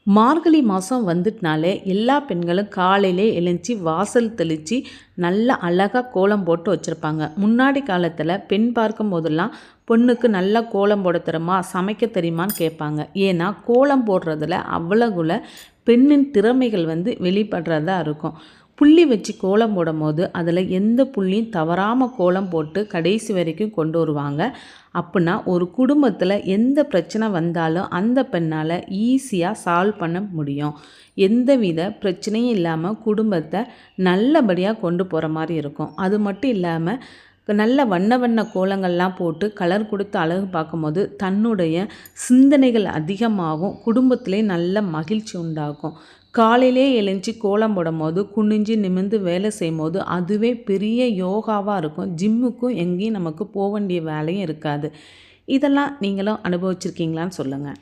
மார்கழி மாதம் வந்துட்டுனாலே எல்லா பெண்களும் காலையிலே எழுந்துச்சி வாசல் தெளித்து நல்லா அழகாக கோலம் போட்டு வச்சுருப்பாங்க. முன்னாடி காலத்தில் பெண் பார்க்கும் போதெல்லாம் பொண்ணுக்கு நல்லா கோலம் போட தெரியுமா, சமைக்க தெரியுமான்னு கேட்பாங்க. ஏன்னா கோலம் போடுறதுல அவ்வளவுல பெண்ணின் திறமைகள் வெளிப்படுறதா இருக்கும். புள்ளி வச்சு கோலம் போடும் போது அதில் எந்த புள்ளியும் தவறாமல் கோலம் போட்டு கடைசி வரைக்கும் கொண்டு வருவாங்க. அப்படின்னா ஒரு குடும்பத்தில் எந்த பிரச்சனை வந்தாலும் அந்த பெண்ணால் ஈஸியாக சால்வ் பண்ண முடியும். எந்தவித பிரச்சனையும் இல்லாமல் குடும்பத்தை நல்லபடியாக கொண்டு போகிற மாதிரி இருக்கும். அது மட்டும் இல்லாமல் நல்ல வண்ண வண்ண கோலங்கள்லாம் போட்டு கலர் கொடுத்து அழகு பார்க்கும்போது தன்னுடைய சிந்தனைகள் அதிகமாகும். குடும்பத்திலே நல்ல மகிழ்ச்சி உண்டாகும். காலையிலே எழுந்துச்சி கோலம் போடும் போது குனிஞ்சு நிமிர்ந்து வேலை செய்யும் போது அதுவே பெரிய யோகாவாக இருக்கும். ஜிம்முக்கும் எங்கேயும் நமக்கு போக வேண்டிய வேலையும் இருக்காது. இதெல்லாம் நீங்களும் அனுபவிச்சிருக்கீங்களான்னு சொல்லுங்கள்.